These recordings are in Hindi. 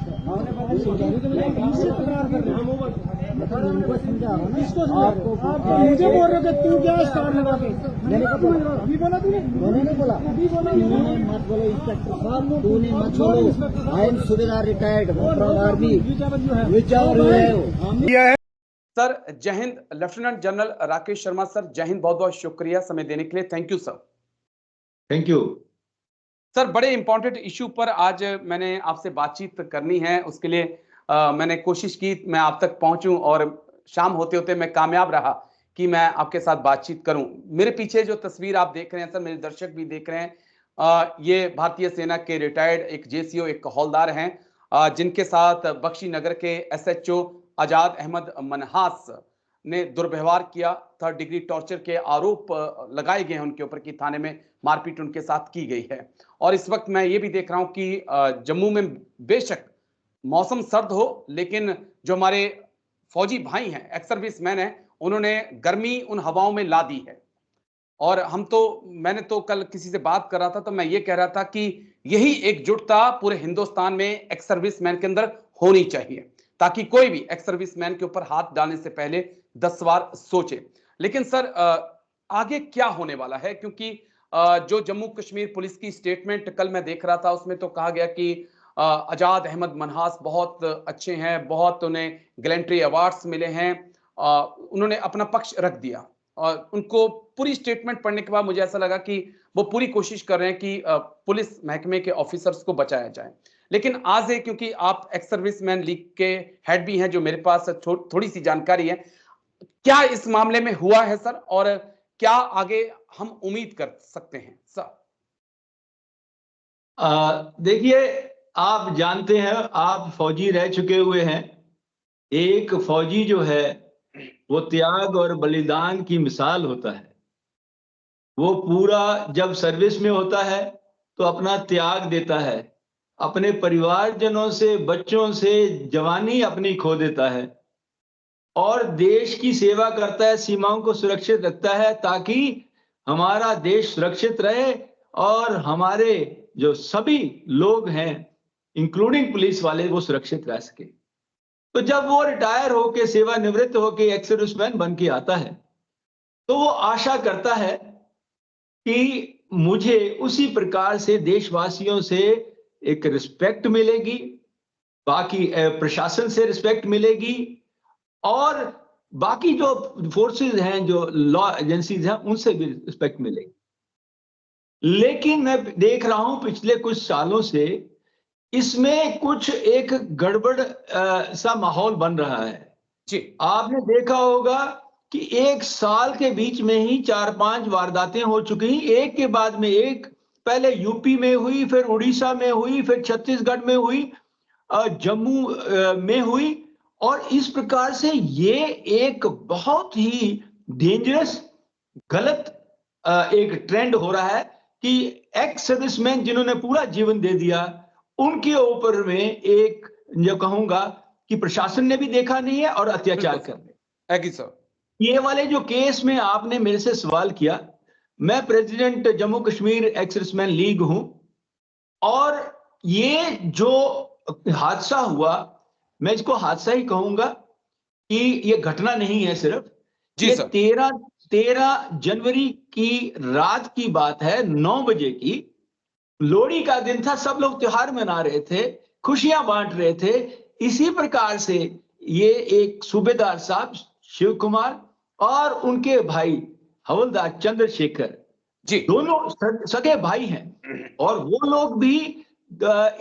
मुझे बोल रहे थे तू क्या स्टार लगा के, अभी बोला तूने? मैंने नहीं बोला, तूने मत बोलो इंस्पेक्टर साहब, तूने मत बोलो। I am subedar retired from army, which hour sir Jai Hind. Lieutenant general Rakesh Sharma sir, Jai Hind, बहुत बहुत शुक्रिया समय देने के लिए, thank you sir. Thank you sir, बड़े इंपॉर्टेंट इश्यू पर आज मैंने आपसे बातचीत करनी है, उसके लिए मैंने कोशिश की मैं आप तक पहुंचूं और शाम होते होते मैं कामयाब रहा कि मैं आपके साथ बातचीत करूं। मेरे पीछे जो तस्वीर आप देख रहे हैं सर, मेरे दर्शक भी देख रहे हैं, ये भारतीय सेना के रिटायर्ड एक जेसीओ, एक हौलदार हैं, जिनके साथ बख्शी नगर के एसएचओ आजाद अहमद मनहास ने दुर्व्यवहार किया, 3rd डिग्री टॉर्चर के आरोप लगाए गए हैं उनके ऊपर कि थाने में मारपीट उनके साथ की गई है। और इस वक्त मैं ये भी देख रहा हूं कि जम्मू में बेशक मौसम सर्द हो, लेकिन जो हमारे फौजी भाई हैं, एक्स सर्विसमैन हैं, उन्होंने गर्मी उन हवाओं में ला दी है। और मैंने तो कल किसी से बात कर रहा था तो मैं ये कह रहा था कि यही एकजुटता पूरे हिंदुस्तान में एक्स सर्विसमैन के अंदर होनी चाहिए, ताकि कोई भी एक्स सर्विसमैन के ऊपर हाथ डालने से पहले 10 बार सोचे। लेकिन सर आगे क्या होने वाला है, क्योंकि जो जम्मू कश्मीर पुलिस की स्टेटमेंट कल मैं देख रहा था, उसमें तो कहा गया कि आजाद अहमद मनहास बहुत अच्छे हैं, बहुत उन्हें गैलेंट्री अवार्ड्स मिले हैं, उन्होंने अपना पक्ष रख दिया। और उनको पूरी स्टेटमेंट पढ़ने के बाद मुझे ऐसा लगा कि वो पूरी कोशिश कर रहे हैं कि पुलिस महकमे के ऑफिसर्स को बचाया जाए। लेकिन आज है, क्योंकि आप एक्स सर्विसमैन लीग के हेड भी हैं, जो मेरे पास थोड़ी सी जानकारी है, क्या इस मामले में हुआ है सर, और क्या आगे हम उम्मीद कर सकते हैं सर? देखिए, आप जानते हैं, आप फौजी रह चुके हुए हैं। एक फौजी जो है वो त्याग और बलिदान की मिसाल होता है। वो पूरा जब सर्विस में होता है तो अपना त्याग देता है, अपने परिवारजनों से, बच्चों से जवानी अपनी खो देता है और देश की सेवा करता है, सीमाओं को सुरक्षित रखता है ताकि हमारा देश सुरक्षित रहे और हमारे जो सभी लोग हैं इंक्लूडिंग पुलिस वाले वो सुरक्षित रह सके। तो जब वो रिटायर होके, सेवानिवृत्त होके एक्स सर्विसमैन बन के आता है तो वो आशा करता है कि मुझे उसी प्रकार से देशवासियों से एक रिस्पेक्ट मिलेगी, बाकी प्रशासन से रिस्पेक्ट मिलेगी और बाकी जो फोर्सेस हैं, जो लॉ एजेंसीज हैं, उनसे भी रिस्पेक्ट मिलेगी। लेकिन मैं देख रहा हूं पिछले कुछ सालों से इसमें कुछ एक गड़बड़ सा माहौल बन रहा है जी। आपने देखा होगा कि एक साल के बीच में ही 4-5 वारदातें हो चुकी, एक के बाद में एक। पहले यूपी में हुई, फिर उड़ीसा में हुई, फिर छत्तीसगढ़ में हुई, जम्मू में हुई। और इस प्रकार से ये एक बहुत ही डेंजरस, गलत एक ट्रेंड हो रहा है कि एक्स सर्विसमैन जिन्होंने पूरा जीवन दे दिया, उनके ऊपर में एक, जो कहूंगा कि प्रशासन ने भी देखा नहीं है और अत्याचार कर रहे। Agree sir. ये वाले जो केस में आपने मेरे से सवाल किया, मैं president Jammu Kashmir ex serviceman league हूं और ये जो हादसा हुआ, मैं इसको हादसा ही कहूंगा कि ये घटना नहीं है सिर्फ। जी ये सर। 13 जनवरी की रात की बात है, 9 बजे की। लोहड़ी का दिन था, सब लोग त्योहार मना रहे थे, खुशियां बांट रहे थे। इसी प्रकार से ये एक सूबेदार साहब शिव कुमार और उनके भाई हवलदार चंद्रशेखर जी। दोनों सगे भाई हैं और वो लोग भी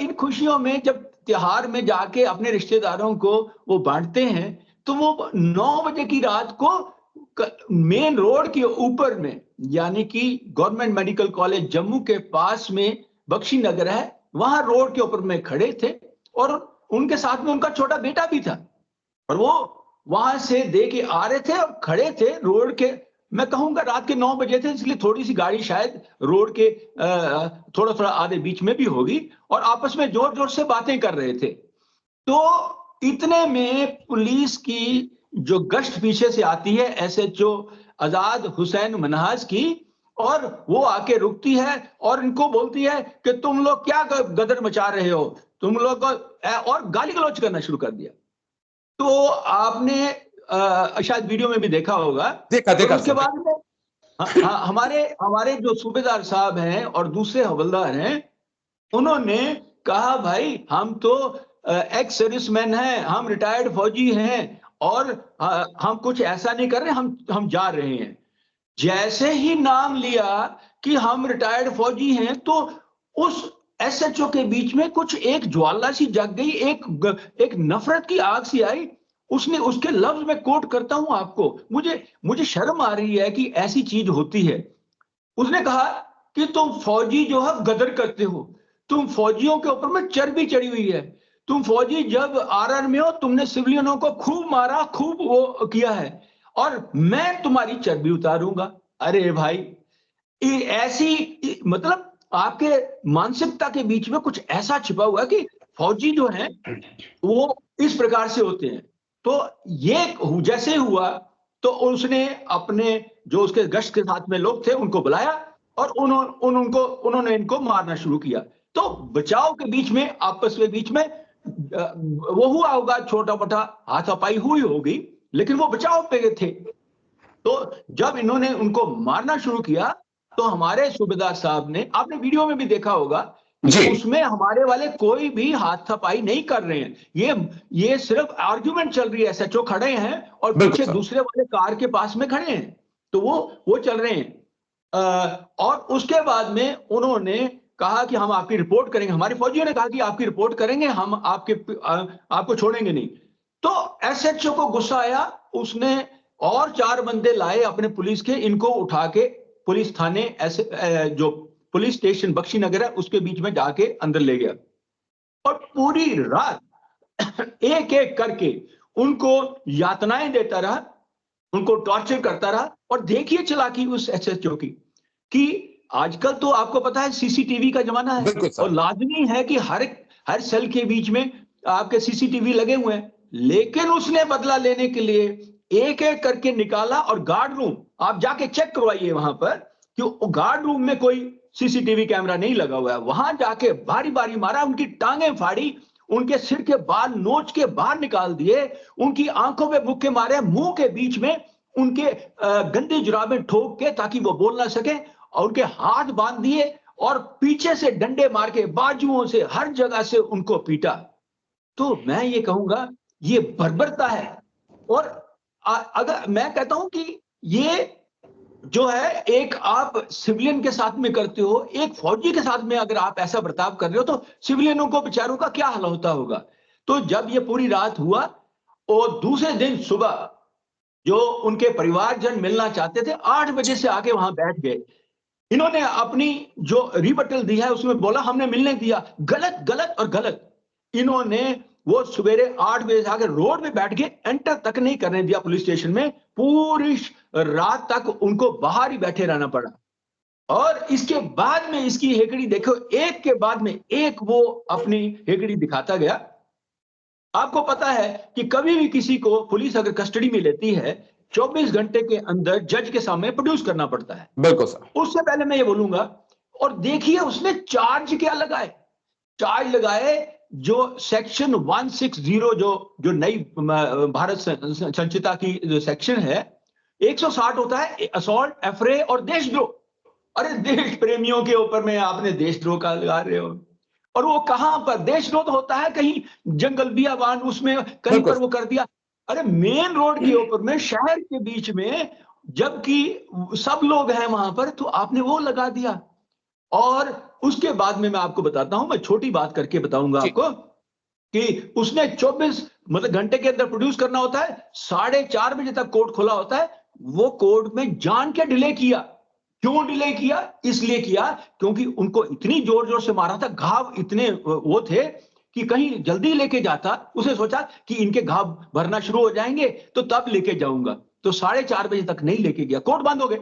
इन खुशियों में जब त्योहार में जाके अपने रिश्तेदारों को वो बांटते हैं, तो वो 9 बजे की रात को मेन रोड के ऊपर में, यानी कि गवर्नमेंट मेडिकल कॉलेज जम्मू के पास में बख्शी नगर है, वहां रोड के ऊपर में खड़े थे और उनके साथ में उनका छोटा बेटा भी था और वो वहां से दे के आ रहे थे और खड़े थे रोड के। मैं कहूंगा रात के 9 बजे थे, इसलिए थोड़ी सी गाड़ी शायद रोड के थोड़ा थोड़ा आधे बीच में भी होगी और आपस में जोर जोर से बातें कर रहे थे। तो इतने में पुलिस की जो गश्त पीछे से आती है, एसएचओ आजाद हुसैन मनहास की, और वो आके रुकती है और इनको बोलती है कि तुम लोग क्या गदर मचा रहे हो, तुम लोग को और गाली गलौज करना शुरू कर दिया। तो आपने शायद वीडियो में भी देखा होगा। देखा उसके बाद में हमारे जो सूबेदार साहब हैं और दूसरे हवलदार हैं, उन्होंने कहा भाई हम तो एक्स सर्विसमैन हैं, हम रिटायर्ड फौजी हैं और हम कुछ ऐसा नहीं कर रहे, हम जा रहे हैं। जैसे ही नाम लिया कि हम रिटायर्ड फौजी हैं, तो उस एसएचओ के बीच में कुछ एक ज्वाला सी जग गई, एक नफरत की आग सी आई। उसने उसके लफ्ज में कोट करता हूं आपको, मुझे शर्म आ रही है कि ऐसी चीज होती है। उसने कहा कि तुम फौजी जो है गदर करते हो, तुम फौजियों के ऊपर में चर्बी चढ़ी हुई है, तुम फौजी जब आरआर में हो तुमने सिविलियनों को खूब मारा, खूब वो किया है और मैं तुम्हारी चर्बी उतारूंगा। अरे भाई, ऐसी मतलब आपके मानसिकता के बीच में कुछ ऐसा छिपा हुआ है कि फौजी जो हैं वो इस प्रकार से होते हैं। तो ये जैसे हुआ तो उसने अपने जो उसके गश्त के साथ में लोग थे उनको बुलाया और उन्होंने इनको मारना शुरू किया। तो बचाव के बीच में, आपस के बीच में वो हुआ होगा, छोटा मोटा हाथापाई हुई होगी, लेकिन वो बचाव पे थे। तो जब इन्होंने उनको मारना शुरू किया तो हमारे सूबेदार साहब ने, आपने वीडियो में भी देखा होगा, उसमें हमारे वाले कोई भी हाथापाई नहीं कर रहे हैं। ये सिर्फ आर्गुमेंट चल रही है। एसएचओ खड़े हैं और पीछे दूसरे वाले कार के पास में खड़े हैं, तो वो चल रहे हैं। और उसके बाद में उन्होंने कहा कि हम आपकी रिपोर्ट करेंगे, हमारे फौजियों ने कहा कि आपकी रिपोर्ट करेंगे, हम आपको छोड़ेंगे नहीं। तो एसएचओ को गुस्सा आया, उसने और 4 बंदे लाए अपने पुलिस के, इनको उठा के पुलिस थाने, जो पुलिस स्टेशन बख्शी नगर है उसके बीच में जाके अंदर ले गया और पूरी रात एक एक करके उनको यातनाएं देता रहा, उनको टॉर्चर करता रहा। और देखिए चालाकी उस एसएचओ की कि आजकल तो आपको पता है सीसीटीवी का जमाना है और लाजमी है कि हर सेल के बीच में आपके सीसीटीवी लगे हुए हैं, लेकिन उसने बदला लेने के लिए एक एक करके निकाला और गार्ड रूम, आप जाके चेक करवाइए वहां पर कि गार्ड रूम में कोई सीसीटीवी कैमरा नहीं लगा हुआ है, वहां जाके बारी बारी मारा, उनकी टांगें फाड़ी, उनके सिर के बाल नोच के बाहर निकाल दिए, उनकी आंखों पे मुक्के मारे, मुंह के बीच में उनके गंदी जुराबें ठोक के ताकि वो बोल ना सके, और उनके हाथ बांध दिए और पीछे से डंडे मार के बाजुओं से हर जगह से उनको पीटा। तो मैं ये कहूंगा ये बर्बरता है। और अगर मैं कहता हूं कि ये जो है एक आप सिविलियन के साथ में करते हो, एक फौजी के साथ में अगर आप ऐसा बर्ताव कर रहे हो तो सिविलियनों को बेचारों का क्या हाल होता होगा। तो जब ये पूरी रात हुआ और दूसरे दिन सुबह जो उनके परिवारजन मिलना चाहते थे 8 बजे से आके वहां बैठ गए। इन्होंने अपनी जो रिबटल दी है उसमें बोला हमने मिलने दिया, गलत गलत और गलत। इन्होंने वो सवेरे 8 बजे से आकर रोड में बैठ के एंटर तक नहीं करने दिया पुलिस स्टेशन में, पूरी रात तक उनको बाहर ही बैठे रहना पड़ा। और इसके बाद में इसकी हेकड़ी देखो, एक के बाद में एक वो अपनी हेकड़ी दिखाता गया। आपको पता है कि कभी भी किसी को पुलिस अगर कस्टडी में लेती है 24 घंटे के अंदर जज के सामने प्रोड्यूस करना पड़ता है। बिल्कुल सर। उससे पहले मैं ये बोलूंगा, और देखिए उसने चार्ज क्या लगाए, चार्ज लगाए जो सेक्शन 160 जो नई भारत संचिता की जो सेक्शन है 160 होता है असॉल्ट, एफरे और देशद्रोह। अरे देश प्रेमियों के ऊपर में आपने देशद्रोह का लगा रहे हो, और वो कहां पर देशद्रोह तो होता है कहीं जंगल बियाबान उसमें कहीं पर वो कर दिया। अरे मेन रोड के ऊपर में शहर के बीच में जबकि सब लोग हैं वहां पर, तो आपने वो लगा दिया। और उसके बाद में मैं आपको बताता हूं, मैं छोटी बात करके बताऊंगा आपको कि उसने 24 मतलब घंटे के अंदर प्रोड्यूस करना होता है, 4:30 बजे तक कोर्ट खुला होता है। वो कोर्ट में जान के डिले किया। क्यों डिले किया? इसलिए किया क्योंकि उनको इतनी जोर जोर से मारा था, घाव इतने वो थे कि कहीं जल्दी लेके जाता, उसने सोचा कि इनके घाव भरना शुरू हो जाएंगे तो तब लेके जाऊंगा, तो 4:30 बजे तक नहीं लेके गया, कोर्ट बंद हो गए।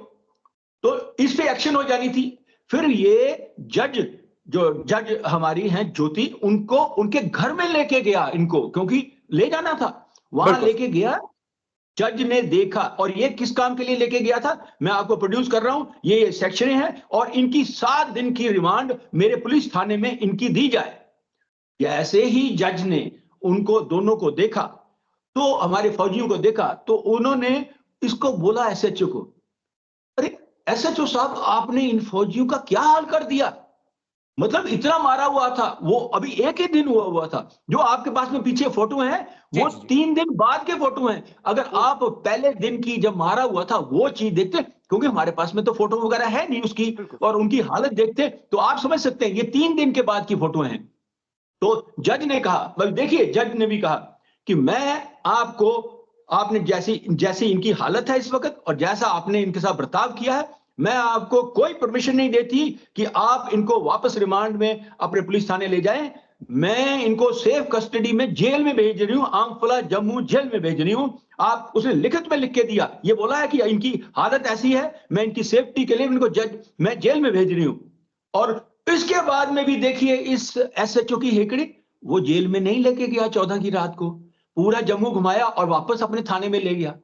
तो इस पे एक्शन हो जानी थी। फिर ये जज हमारी हैं ज्योति, उनको उनके घर में लेके गया इनको, क्योंकि ले जाना था, वहां लेके गया। जज ने देखा, और ये किस काम के लिए लेके गया था मैं आपको प्रोड्यूस कर रहा हूं, ये सेक्शन है, और इनकी 7 दिन की रिमांड मेरे पुलिस थाने में इनकी दी जाए। या ऐसे ही जज ने उनको दोनों को देखा, तो हमारे फौजियों को देखा, तो उन्होंने इसको बोला एसएचओ को, अरे एसएचओ साहब, आपने इन फौजियों का क्या हाल कर दिया? मतलब इतना मारा हुआ था वो, अभी एक ही दिन हुआ था। जो आपके पास में पीछे फोटो है वो 3 दिन बाद के फोटो हैं। अगर आप पहले दिन की जब मारा हुआ था वो चीज देखते, क्योंकि हमारे पास में तो फोटो वगैरह है नहीं उसकी, और उनकी हालत देखते तो आप समझ सकते हैं ये 3 दिन के बाद की फोटो हैं। तो जज ने कहा, बल देखिए जज ने भी कहा कि मैं आपको, आपने जैसी इनकी हालत है इस वक्त और जैसा आपने इनके साथ बर्ताव किया है, मैं आपको कोई परमिशन नहीं देती कि आप इनको वापस रिमांड में अपने पुलिस थाने ले जाएं। मैं इनको सेफ कस्टडी में जेल में भेज रही हूं, आमफला जम्मू जेल में भेज रही हूं। आप उसने लिखित में लिख के दिया, ये बोला है कि इनकी हालत ऐसी है, मैं इनकी सेफ्टी के लिए इनको मैं जेल में भेज रही हूं। और इसके बाद में भी देखिए इस एसएचओ की हेकड़ी, वो जेल में नहीं लेके गया 14 की रात को, पूरा जम्मू घुमाया और वापस अपने थाने में ले गया।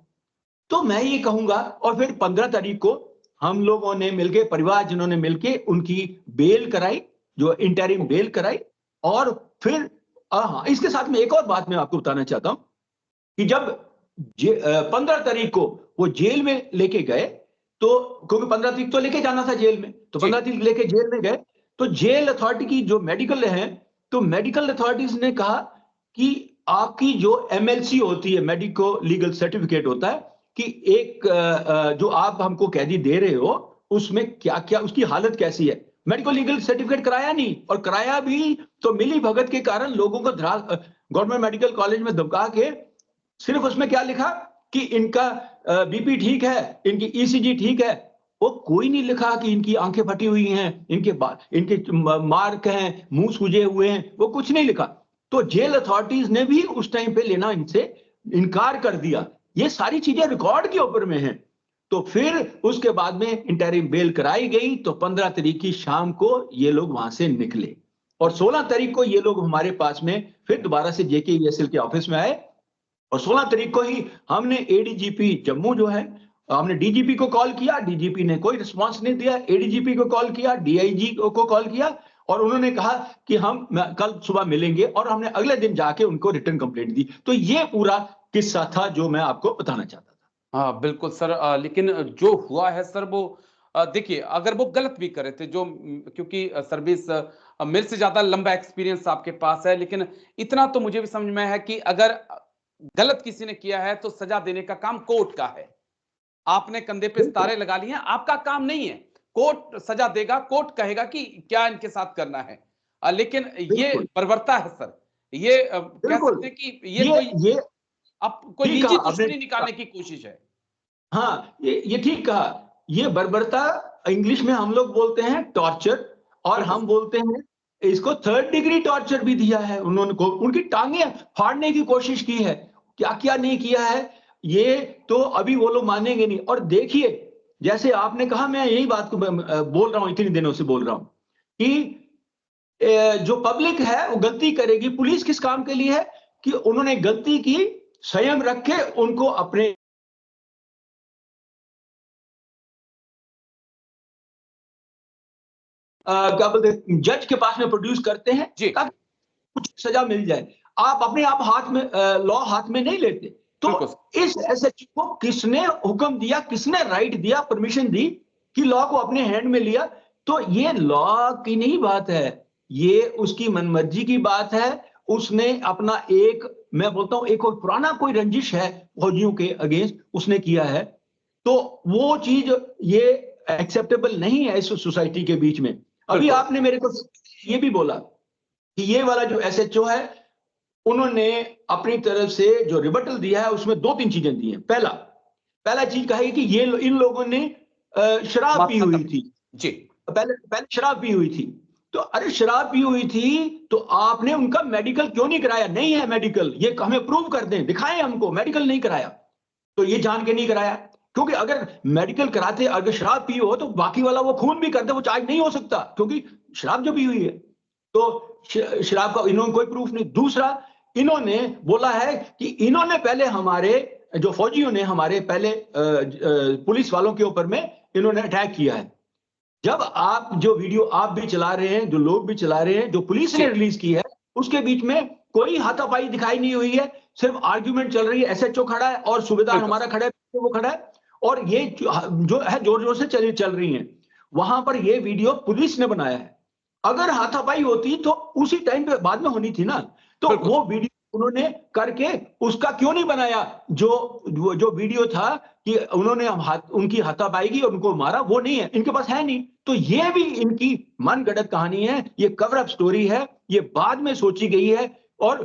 तो मैं ये कहूंगा, और फिर 15 तारीख को हम लोगों ने मिलके, परिवार जिन्होंने मिलके उनकी बेल कराई, जो इंटरिम बेल कराई। और फिर हाँ, इसके साथ में एक और बात मैं आपको बताना चाहता हूं कि जब 15 तारीख को वो जेल में लेके गए, तो क्योंकि 15 तारीख तो लेके जाना था जेल में, तो 15 तारीख लेके जेल में गए, तो जेल अथॉरिटी की जो मेडिकल है, तो मेडिकल अथॉरिटीज ने कहा कि आपकी जो एमएलसी होती है, मेडिको लीगल सर्टिफिकेट होता है, कि एक जो आप हमको कैदी दे रहे हो उसमें क्या क्या उसकी हालत कैसी है। मेडिको लीगल सर्टिफिकेट कराया नहीं, और कराया भी तो मिली भगत के कारण लोगों को गवर्नमेंट मेडिकल कॉलेज में धमका के, सिर्फ उसमें क्या लिखा कि इनका बीपी ठीक है, इनकी ईसीजी ठीक है, वो कोई नहीं लिखा कि इनकी आंखें फटी हुई हैं, इनके मार्क हैं, मुंह सूजे हुए हैं, वो कुछ नहीं लिखा। तो जेल अथॉरिटीज ने भी उस टाइम पे लेना इनसे इनकार कर दिया। ये सारी चीजें रिकॉर्ड के ऊपर में हैं। तो फिर उसके बाद में इंटरिम बेल कराई गई, तो 15 तारीख की शाम को ये लोग वहां से निकले, और 16 तारीख को ये लोग हमारे पास में फिर दोबारा से जेकेवीएसएल के ऑफिस में आए। और 16 तारीख को ही हमने एडीजीपी जम्मू जो है, हमने डीजीपी को कॉल किया, डीजीपी ने कोई रिस्पांस नहीं दिया, एडीजीपी को कॉल किया, डीआईजी को कॉल किया, और उन्होंने कहा कि हम कल सुबह मिलेंगे, और हमने अगले दिन जाके उनको रिटर्न कंप्लेंट दी। तो ये पूरा किस्सा था जो मैं आपको बताना चाहता था। हाँ बिल्कुल सर, लेकिन जो हुआ है सर वो देखिए, अगर वो गलत भी करे थे, जो क्योंकि सर्विस मेरे से ज्यादा लंबा एक्सपीरियंस आपके पास है, लेकिन इतना तो मुझे भी समझ में है कि अगर गलत किसी ने किया है तो सजा देने का काम कोर्ट का है। आपने कंधे पे सितारे लगा लिए हैं, आपका काम नहीं है, कोर्ट सजा देगा, कोर्ट कहेगा कि क्या इनके साथ करना है। लेकिन ये बर्बरता है सर, ये कह सकते हैं कि ये कोई अब कोई निजी दुश्मनी निकालने की कोशिश है। हाँ, ये ठीक कहा, ये बर्बरता इंग्लिश में हम लोग बोलते हैं टॉर्चर, और हम बोलते हैं इसको 3rd डिग्री टॉर्चर भी दिया है उन्होंने को, उनकी टांगे फाड़ने की कोशिश की है, क्या क्या नहीं किया है ये तो अभी वो लोग मानेंगे नहीं। और देखिए जैसे आपने कहा, मैं यही बात को बोल रहा हूं, इतने दिनों से बोल रहा हूं कि जो पब्लिक है वो गलती करेगी, पुलिस किस काम के लिए है कि उन्होंने गलती की, संयम रखे, उनको अपने क्या बोलते हैं जज के पास में प्रोड्यूस करते हैं ताकि कुछ सजा मिल जाए। आप अपने आप हाथ में लॉ हाथ में नहीं लेते। तो इस एसएचओ को किसने हुक्म दिया, किसने राइट दिया, परमिशन दी कि लॉ को अपने हैंड में लिया? तो ये लॉ की नहीं बात है, ये उसकी मनमर्जी की बात है। उसने अपना एक, मैं बोलता हूं एक पुराना कोई रंजिश है फौजियों के अगेंस्ट उसने किया है, तो वो चीज ये एक्सेप्टेबल नहीं है इस सोसाइटी के बीच में। अभी आपने मेरे को ये भी बोला कि ये वाला जो एसएचओ है उन्होंने अपनी तरफ से जो रिबटल दिया है उसमें 2-3 चीजें दी हैं। पहला चीज कहा है कि ये इन लोगों ने शराब पी हुई थी जी, पहले शराब पी हुई थी। तो अरे शराब पी हुई थी तो आपने उनका मेडिकल क्यों नहीं कराया? नहीं है मेडिकल, ये हमें प्रूव कर दें, दिखाएं हमको, मेडिकल नहीं कराया। तो ये जान के नहीं कराया, क्योंकि अगर मेडिकल कराते, अगर शराब पी हो तो बाकी वाला वो खून भी करते, वो चार्ज नहीं हो सकता क्योंकि शराब जो पी हुई है। तो शराब का इन्होंने कोई प्रूफ नहीं। दूसरा, इन्होंने बोला है कि इन्होंने पहले हमारे जो फौजियों ने हमारे पहले पुलिस वालों के ऊपर में इन्होंने अटैक किया है। जब आप जो वीडियो आप भी चला रहे हैं, जो लोग भी चला रहे हैं, जो पुलिस ने रिलीज की है, उसके बीच में कोई हाथापाई दिखाई नहीं हुई है, सिर्फ आर्ग्यूमेंट चल रही है। एसएचओ खड़ा है और सूबेदार हमारा खड़ा है, वो खड़ा है, और ये जो है जोर जोर से चल रही है। वहां पर ये वीडियो पुलिस ने बनाया है। अगर हाथापाई होती तो उसी टाइम पे बाद में होनी थी ना, तो वो वीडियो उन्होंने करके उसका क्यों नहीं बनाया? जो वीडियो था कि उन्होंने उनकी हाथापाई की और उनको मारा, वो नहीं है, इनके पास है नहीं। तो ये भी इनकी मनगढ़ंत कहानी है, ये कवर अप स्टोरी है, ये बाद में सोची गई है। और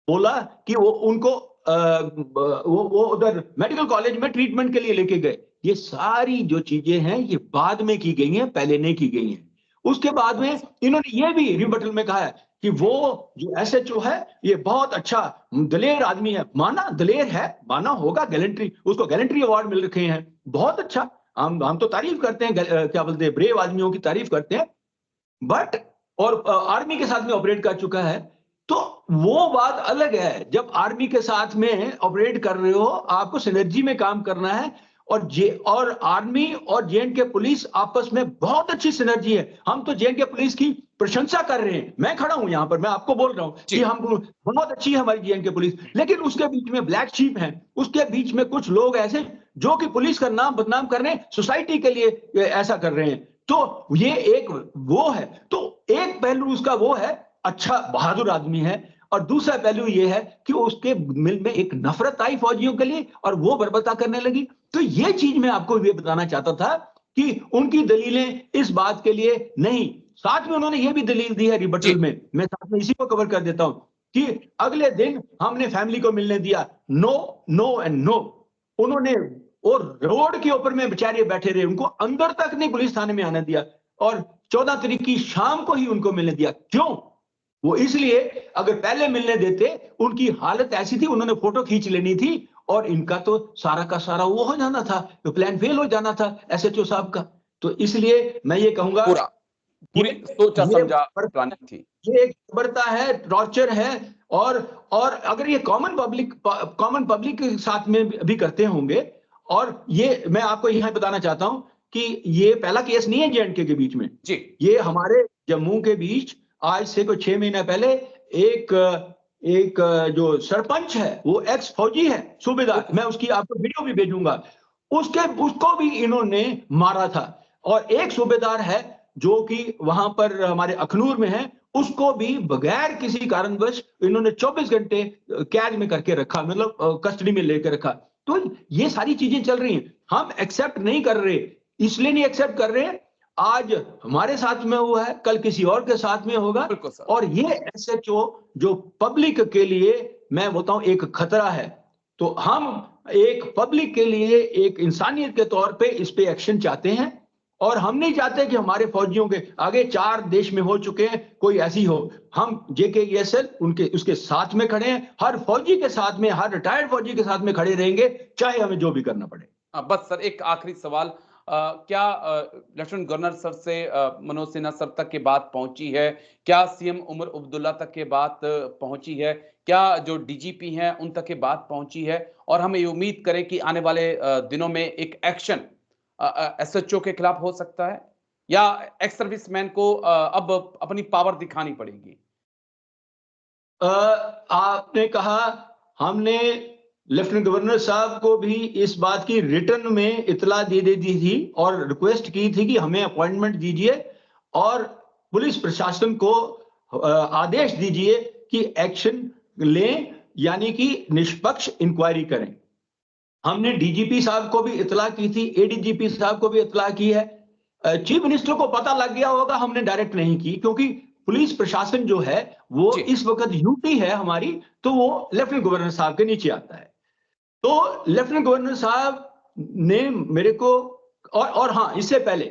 बोला कि वो उनको वो उधर मेडिकल कॉलेज में ट्रीटमेंट के लिए लेके गए। ये सारी जो चीजें हैं ये बाद में की गई हैं, पहले नहीं की गई हैं। उसके बाद में इन्होंने ये भी रिबटल में कहा है कि वो जो एसएचओ है ये बहुत अच्छा दलेर आदमी है। माना दलेर है, माना होगा, गैलेंट्री, उसको गैलेंट्री अवार्ड मिल रखे हैं, बहुत अच्छा। हम तो तारीफ करते हैं, क्या बोलते हैं, ब्रेव आदमियों की तारीफ करते हैं। बट और आर्मी के साथ में ऑपरेट कर चुका है, तो वो बात अलग है। जब आर्मी के साथ में ऑपरेट कर रहे हो, आपको सिनर्जी में काम करना है। और आर्मी और जेएंडके पुलिस आपस में बहुत अच्छी सिनर्जी है। हम तो जेएंडके पुलिस की प्रशंसा कर रहे हैं। मैं खड़ा हूं यहां पर, मैं आपको बोल रहा हूं कि हम बहुत अच्छी है हमारी जेएंडके पुलिस। लेकिन उसके बीच में ब्लैक शीप है, उसके बीच में कुछ लोग ऐसे जो कि पुलिस का नाम बदनाम कर रहे हैं, सोसाइटी के लिए ऐसा कर रहे हैं। तो ये एक वो है। तो एक पहलू उसका वो है, अच्छा बहादुर आदमी है, और दूसरा पहलू ये है कि उसके दिल में एक नफरत आई फौजियों के लिए और वो बर्बरता करने लगी। तो ये चीज मैं आपको ये बताना चाहता था कि उनकी दलीलें इस बात के लिए नहीं। साथ में उन्होंने ये भी दलील दी है रिबटल में, मैं साथ में इसी को कवर कर देता हूं कि अगले दिन हमने फैमिली को मिलने दिया, नो नो एंड नो। उन्होंने और रोड के ऊपर में बेचारे बैठे रहे, उनको अंदर तक नहीं पुलिस थाने में आने दिया, और 14 तारीख की शाम को ही उनको मिलने दिया। क्यों? वो इसलिए, अगर पहले मिलने देते, उनकी हालत ऐसी थी, उन्होंने फोटो खींच लेनी थी और इनका तो सारा का सारा वो हो जाना था, तो प्लान फेल हो जाना था एसएचओ साहब का। तो इसलिए मैं ये कहूंगा, पूरी सोचा समझा प्लानिंग थी। ये एक बर्बरता है, टॉर्चर है। और अगर ये कॉमन पब्लिक के साथ में भी करते होंगे, और ये मैं आपको यहां बताना चाहता हूं कि ये पहला केस नहीं है जेएंडके के बीच में जी। ये हमारे जम्मू के बीच आज से कोई 6 महीने पहले एक जो सरपंच है वो एक्स फौजी है, सूबेदार, मैं उसकी आपको वीडियो भी भेजूंगा, उसको भी इन्होंने मारा था। और एक सूबेदार है जो कि वहां पर हमारे अखनूर में है, उसको भी बगैर किसी कारणवश इन्होंने 24 घंटे कैद में करके रखा, मतलब कस्टडी में लेकर रखा। तो ये सारी चीजें चल रही हैं, हम एक्सेप्ट नहीं कर रहे। इसलिए नहीं एक्सेप्ट कर रहे, आज हमारे साथ में हुआ है, कल किसी और के साथ में होगा। और ये एसएचओ जो पब्लिक के लिए मैं बोलता हूं एक खतरा है। तो हम एक पब्लिक के लिए एक इंसानियत के तौर पे इस पे एक्शन चाहते हैं, और हम नहीं चाहते कि हमारे फौजियों के आगे 4 देश में हो चुके हैं कोई ऐसी हो। हम जेकेईएसएल उसके साथ में खड़े हैं, हर फौजी के साथ में, हर रिटायर्ड फौजी के साथ में खड़े रहेंगे, चाहे हमें जो भी करना पड़े। बस सर एक आखिरी सवाल, क्या लेफ्टिनेंट गवर्नर सर से मनोज सिन्हा सर तक की बात पहुंची है? क्या सीएम उमर अब्दुल्ला तक की बात पहुंची है? क्या जो डीजीपी हैं उन तक की बात पहुंची है? और हम ये उम्मीद करें कि आने वाले दिनों में एक एक्शन एसएचओ के खिलाफ हो सकता है, या एक्स सर्विसमैन को अब अपनी पावर दिखानी पड़ेगी? आपने कहा, हमने लेफ्टिनेंट गवर्नर साहब को भी इस बात की रिटर्न में इतला दे दी थी और रिक्वेस्ट की थी कि हमें अपॉइंटमेंट दीजिए और पुलिस प्रशासन को आदेश दीजिए कि एक्शन लें, यानी कि निष्पक्ष इंक्वायरी करें। हमने डीजीपी साहब को भी इतला की थी, एडीजीपी साहब को भी इतला की है। चीफ मिनिस्टर को पता लग गया होगा, हमने डायरेक्ट नहीं की, क्योंकि पुलिस प्रशासन जो है वो इस वक्त यूटी है हमारी, तो वो लेफ्टिनेंट गवर्नर साहब के नीचे आता है। तो लेफ्टिनेंट गवर्नर साहब ने मेरे को और हाँ, इससे पहले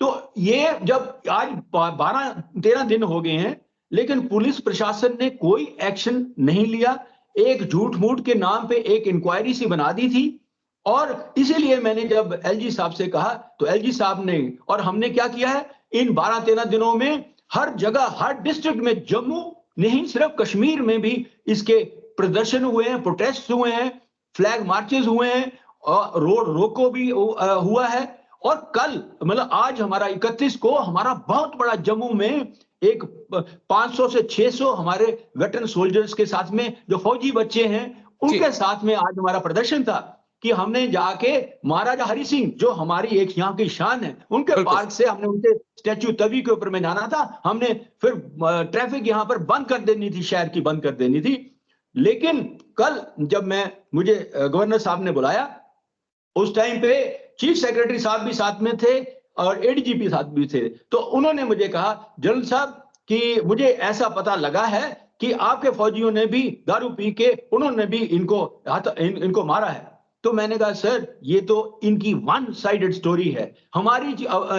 तो ये जब आज 12-13 दिन हो गए हैं, लेकिन पुलिस प्रशासन ने कोई एक्शन नहीं लिया। एक झूठ मूठ के नाम पे एक इंक्वायरी सी बना दी थी, और इसीलिए मैंने जब एलजी साहब से कहा तो एलजी साहब ने और हमने क्या किया है, इन 12-13 दिनों में हर जगह, हर डिस्ट्रिक्ट में, जम्मू नहीं सिर्फ कश्मीर में भी इसके प्रदर्शन हुए हैं, प्रोटेस्ट हुए हैं, फ्लैग मार्चेस हुए हैं, और रोड रोको भी हुआ है। और कल मतलब आज हमारा 31 को हमारा बहुत बड़ा जम्मू में एक 500 से 600 हमारे वेटरन सोल्जर्स के साथ में जो फौजी बच्चे हैं उनके साथ में आज हमारा प्रदर्शन था कि हमने जाके महाराजा हरि सिंह जो हमारी एक यहाँ की शान है उनके पार्क से हमने उनके स्टैच्यू तवी के ऊपर में जाना था। हमने फिर ट्रैफिक यहाँ पर बंद कर देनी थी, शहर की बंद कर देनी थी। लेकिन कल जब मुझे गवर्नर साहब ने बुलाया, उस टाइम पे चीफ सेक्रेटरी साहब भी साथ में थे और एडीजीपी साहब भी थे। तो उन्होंने मुझे कहा जनरल साहब कि मुझे ऐसा पता लगा है कि आपके फौजियों ने भी दारू पी के उन्होंने भी इनको मारा है। तो मैंने कहा सर ये तो इनकी वन साइडेड स्टोरी है, हमारी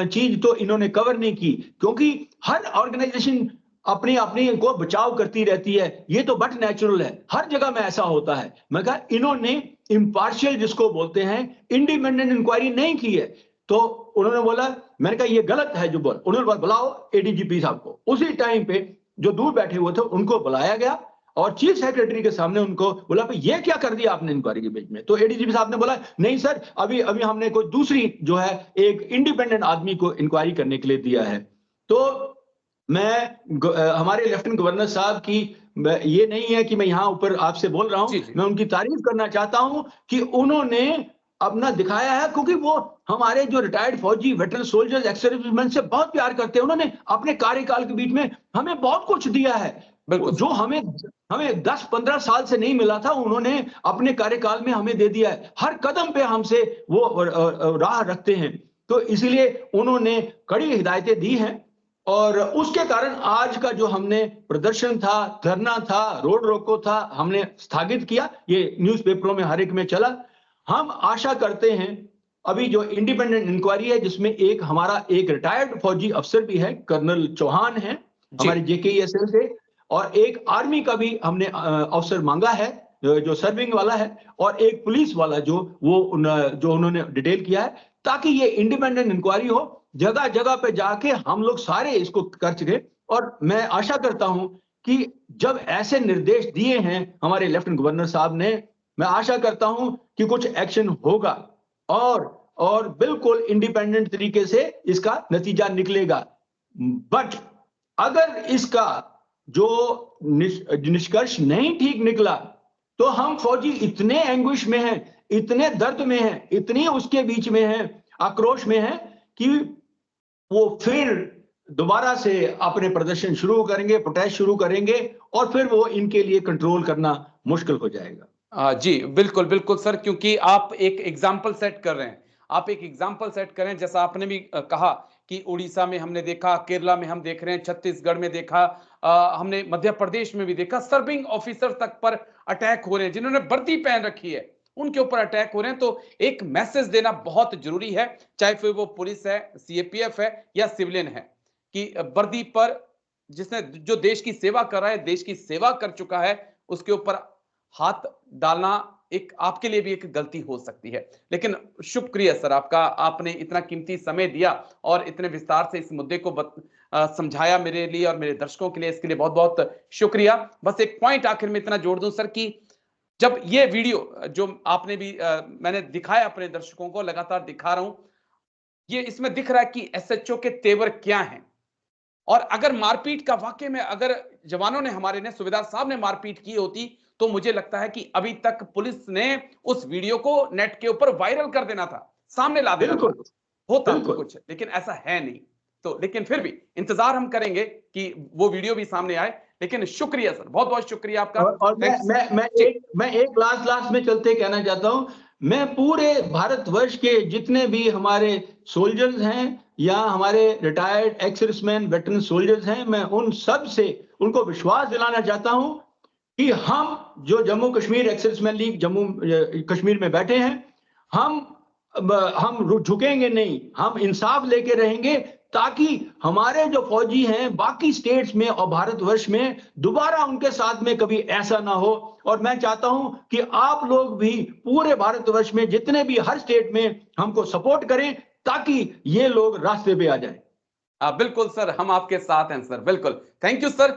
चीज तो इन्होंने कवर नहीं की, क्योंकि हर ऑर्गेनाइजेशन अपनी अपनी को बचाव करती रहती है, ये तो बट नेचुरल है, हर जगह में ऐसा होता है। मैं कहा इन्होंने इम्पार्शियल जिसको बोलते हैं इंडिपेंडेंट इंक्वायरी नहीं की है। तो उन्होंने बोला, मैंने कहा ये गलत है जो बोल, उन्होंने बोला बुलाओ एडीजीपी साहब को। उसी टाइम पे जो दूर बैठे हुए थे उनको बुलाया गया और चीफ सेक्रेटरी के सामने उनको बोला भाई ये क्या कर दिया आपने इंक्वायरी के बीच में। तो एडीजीपी साहब ने बोला नहीं सर, अभी हमने कोई दूसरी जो है एक इंडिपेंडेंट आदमी को इंक्वायरी करने के लिए दिया है। तो मैं हमारे लेफ्टिनेंट गवर्नर साहब की ये नहीं है कि मैं यहाँ ऊपर आपसे बोल रहा हूँ, मैं उनकी तारीफ करना चाहता हूँ कि उन्होंने अपना दिखाया है, क्योंकि वो हमारे जो रिटायर्ड फौजी वेटरन सोल्जर्स एक्स सर्विसमैन से बहुत प्यार करते हैं। उन्होंने अपने कार्यकाल के बीच में हमें बहुत कुछ दिया है जो हमें 10-15 साल से नहीं मिला था, उन्होंने अपने कार्यकाल में हमें दे दिया है। हर कदम पे हमसे वो राह रखते हैं, तो इसलिए उन्होंने कड़ी हिदायतें दी हैं और उसके कारण आज का जो हमने प्रदर्शन था, धरना था, रोड रोको था, हमने स्थगित किया। ये न्यूज़पेपरों में हर एक में चला। हम आशा करते हैं अभी जो इंडिपेंडेंट इंक्वायरी है जिसमें हमारा एक रिटायर्ड फौजी अफसर भी है, कर्नल चौहान है हमारे जेकेईएसएल से, और एक आर्मी का भी हमने अफसर मांगा है जो सर्विंग वाला है, और एक पुलिस वाला जो उन्होंने डिटेल किया है, ताकि ये इंडिपेंडेंट इंक्वायरी हो, जगह जगह पे जाके हम लोग सारे इसको कर सके। और मैं आशा करता हूं कि जब ऐसे निर्देश दिए हैं हमारे लेफ्टिनेंट गवर्नर साहब ने, मैं आशा करता हूं कि कुछ एक्शन होगा और बिल्कुल इंडिपेंडेंट तरीके से इसका नतीजा निकलेगा। बट अगर इसका जो निष्कर्ष नहीं ठीक निकला तो हम फौजी इतने एंग्विश में हैं, इतने दर्द में हैं, इतनी उसके बीच में हैं, आक्रोश में हैं कि वो फिर दोबारा से अपने प्रदर्शन शुरू करेंगे, प्रोटेस्ट शुरू करेंगे, और फिर वो इनके लिए कंट्रोल करना मुश्किल हो जाएगा। जी बिल्कुल बिल्कुल सर, क्योंकि आप एक एग्जाम्पल सेट कर रहे हैं, आप एक एग्जाम्पल सेट करें। जैसा आपने भी कहा कि उड़ीसा में हमने देखा, केरला में हम देख रहे हैं, छत्तीसगढ़ में देखा, हमने मध्य प्रदेश में भी देखा, सर्विंग ऑफिसर तक पर अटैक हो रहे हैं, जिन्होंने वर्दी पहन रखी है उनके ऊपर अटैक हो रहे हैं। तो एक मैसेज देना बहुत जरूरी है, चाहे फिर वो पुलिस है, सीएपीएफ है या सिविलियन है, कि वर्दी पर जिसने जो देश की सेवा कर रहा है, देश की सेवा कर चुका है, उसके ऊपर हाथ डालना एक आपके लिए भी एक गलती हो सकती है। लेकिन शुक्रिया सर आपका, आपने इतना कीमती समय दिया और इतने विस्तार से इस मुद्दे को समझाया मेरे लिए और मेरे दर्शकों के लिए, इसके लिए बहुत बहुत शुक्रिया। बस एक पॉइंट आखिर में इतना जोड़ दूं सर कि जब ये वीडियो जो आपने भी मैंने दिखाया अपने दर्शकों को, लगातार दिखा रहा हूं, ये इसमें दिख रहा है कि एसएचओ के तेवर क्या हैं, और अगर मारपीट का वाकई में अगर जवानों ने, हमारे ने, सुबेदार साहब ने मारपीट की होती तो मुझे लगता है कि अभी तक पुलिस ने उस वीडियो को नेट के ऊपर वायरल कर देना था, सामने ला देना था, होता कुछ, लेकिन ऐसा है नहीं। तो लेकिन फिर भी इंतजार हम करेंगे कि वो वीडियो भी सामने आए। लेकिन शुक्रिया सर, बहुत बहुत शुक्रिया आपका। और मैं एक लास्ट में चलते कहना चाहता हूं, मैं पूरे भारतवर्ष के जितने भी हमारे सोल्जर्स हैं या हमारे retired ex serviceman veteran soldiers हैं, मैं उन सब से उनको विश्वास दिलाना चाहता हूं कि हम जो Jammu Kashmir ex serviceman league Jammu Kashmir में बैठे हैं, हम झुकेंगे नहीं, हम इंसाफ लेके रहेंगे, ताकि हमारे जो फौजी हैं बाकी स्टेट्स में और भारतवर्ष में दोबारा उनके साथ में कभी ऐसा ना हो। और मैं चाहता हूं कि आप लोग भी पूरे भारतवर्ष में जितने भी हर स्टेट में हमको सपोर्ट करें, ताकि ये लोग रास्ते पे आ जाएं। बिल्कुल सर, हम आपके साथ हैं सर, बिल्कुल। Thank you sir.